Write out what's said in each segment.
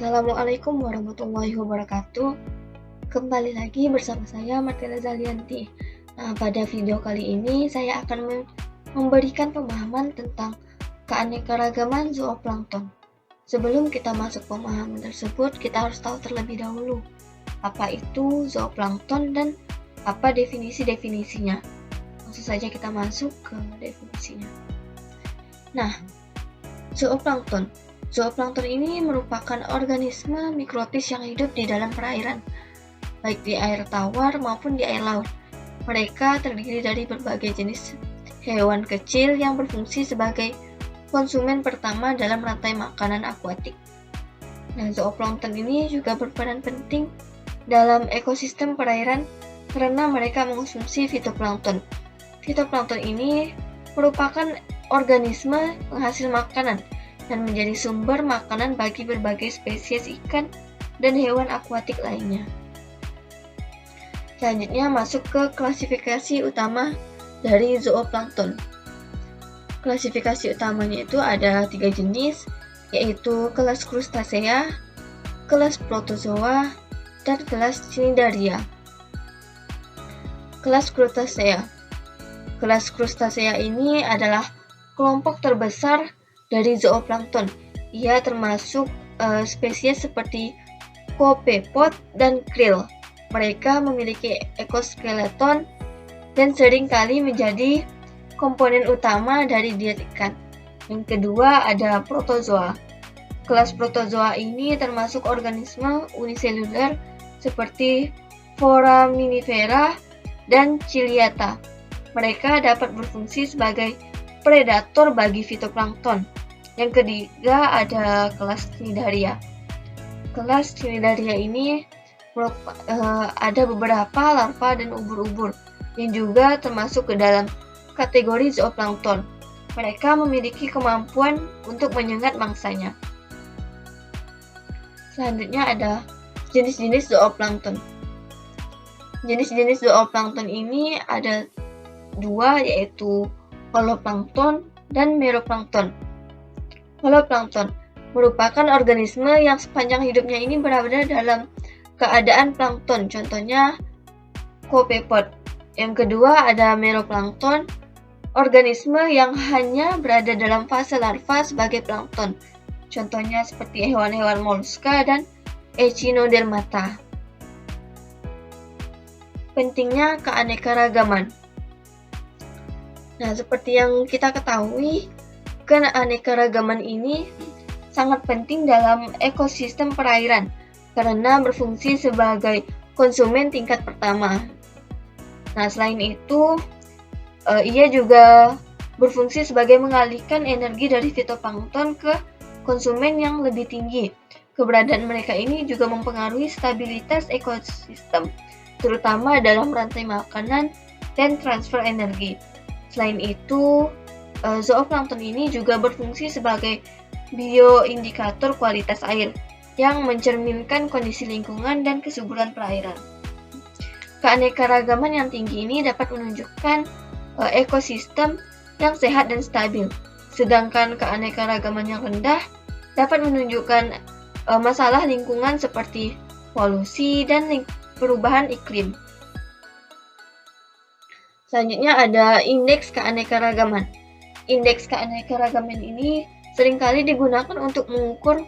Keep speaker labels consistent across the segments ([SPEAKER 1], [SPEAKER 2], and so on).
[SPEAKER 1] Assalamualaikum warahmatullahi wabarakatuh. Kembali lagi bersama saya Martina Zalianti. Pada video kali ini saya akan memberikan pemahaman tentang keanekaragaman zooplankton. Sebelum kita masuk pemahaman tersebut, kita harus tahu terlebih dahulu apa itu zooplankton dan apa definisi-definisinya. Langsung saja kita masuk ke definisinya. Zooplankton ini merupakan organisme mikrobis yang hidup di dalam perairan, baik di air tawar maupun di air laut. Mereka terdiri dari berbagai jenis hewan kecil yang berfungsi sebagai konsumen pertama dalam rantai makanan akuatik. Zooplankton ini juga berperan penting dalam ekosistem perairan karena mereka mengonsumsi fitoplankton. Fitoplankton ini merupakan organisme penghasil makanan dan menjadi sumber makanan bagi berbagai spesies ikan dan hewan akuatik lainnya. Selanjutnya masuk ke klasifikasi utama dari zooplankton. Klasifikasi utamanya itu ada 3 jenis, yaitu kelas Crustacea, kelas Protozoa, dan kelas Cnidaria. Kelas Crustacea. Kelas Crustacea ini adalah kelompok terbesar dari zooplankton. Ia termasuk spesies seperti copepod dan krill. Mereka memiliki ekoskeleton dan seringkali menjadi komponen utama dari diet ikan. Yang kedua ada protozoa. Kelas protozoa ini termasuk organisme uniseluler seperti Foraminifera dan Ciliata. Mereka dapat berfungsi sebagai predator bagi fitoplankton. Yang ketiga ada kelas Cnidaria. Kelas Cnidaria ini ada beberapa larva dan ubur-ubur yang juga termasuk ke dalam kategori zooplankton. Mereka memiliki kemampuan untuk menyengat mangsanya. Selanjutnya ada jenis-jenis zooplankton. Jenis-jenis zooplankton ini ada 2, yaitu holoplankton dan meroplankton. Holoplankton merupakan organisme yang sepanjang hidupnya ini berada dalam keadaan plankton, contohnya copepod. Yang kedua ada meroplankton, organisme yang hanya berada dalam fase larva sebagai plankton, contohnya seperti hewan-hewan moluska dan echinodermata. Pentingnya keanekaragaman. Seperti yang kita ketahui, keanekaragaman ini sangat penting dalam ekosistem perairan karena berfungsi sebagai konsumen tingkat pertama. Selain itu, ia juga berfungsi sebagai mengalihkan energi dari fitoplankton ke konsumen yang lebih tinggi. Keberadaan mereka ini juga mempengaruhi stabilitas ekosistem, terutama dalam rantai makanan dan transfer energi. Selain itu, zooplankton ini juga berfungsi sebagai bioindikator kualitas air yang mencerminkan kondisi lingkungan dan kesuburan perairan. Keanekaragaman yang tinggi ini dapat menunjukkan ekosistem yang sehat dan stabil, sedangkan keanekaragaman yang rendah dapat menunjukkan masalah lingkungan seperti polusi dan perubahan iklim. Selanjutnya ada indeks keanekaragaman. Indeks keanekaragaman ini seringkali digunakan untuk mengukur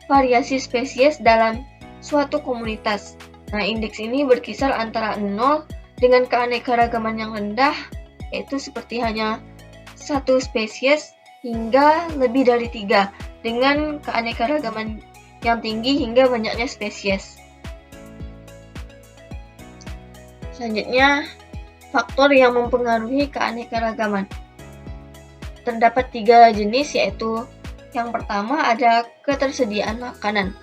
[SPEAKER 1] variasi spesies dalam suatu komunitas. Indeks ini berkisar antara 0 dengan keanekaragaman yang rendah, yaitu seperti hanya 1 spesies hingga lebih dari 3, dengan keanekaragaman yang tinggi hingga banyaknya spesies. Selanjutnya, faktor yang mempengaruhi keanekaragaman. Terdapat 3 jenis, yaitu yang pertama ada ketersediaan makanan.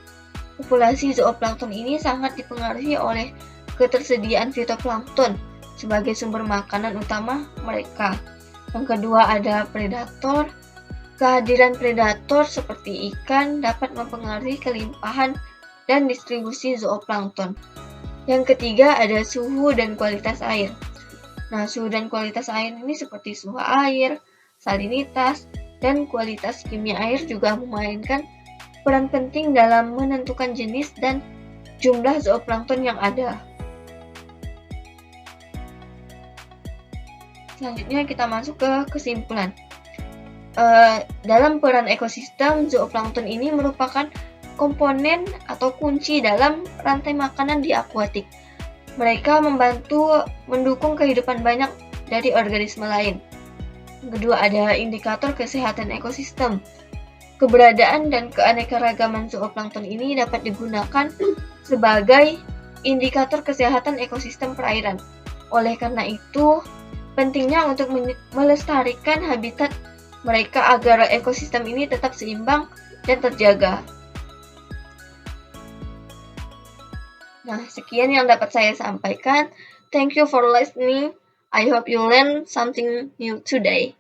[SPEAKER 1] Populasi zooplankton ini sangat dipengaruhi oleh ketersediaan fitoplankton sebagai sumber makanan utama mereka. Yang kedua ada predator. Kehadiran predator seperti ikan dapat mempengaruhi kelimpahan dan distribusi zooplankton. Yang ketiga ada suhu dan kualitas air. Suhu dan kualitas air ini seperti suhu air, salinitas, dan kualitas kimia air juga memainkan peran penting dalam menentukan jenis dan jumlah zooplankton yang ada. Selanjutnya kita masuk ke kesimpulan. Dalam peran ekosistem, zooplankton ini merupakan komponen atau kunci dalam rantai makanan di akuatik. Mereka membantu mendukung kehidupan banyak dari organisme lain. Kedua, ada indikator kesehatan ekosistem. Keberadaan dan keanekaragaman zooplankton ini dapat digunakan sebagai indikator kesehatan ekosistem perairan. Oleh karena itu, pentingnya untuk melestarikan habitat mereka agar ekosistem ini tetap seimbang dan terjaga. Nah, sekian yang dapat saya sampaikan. Thank you for listening. I hope you learn something new today.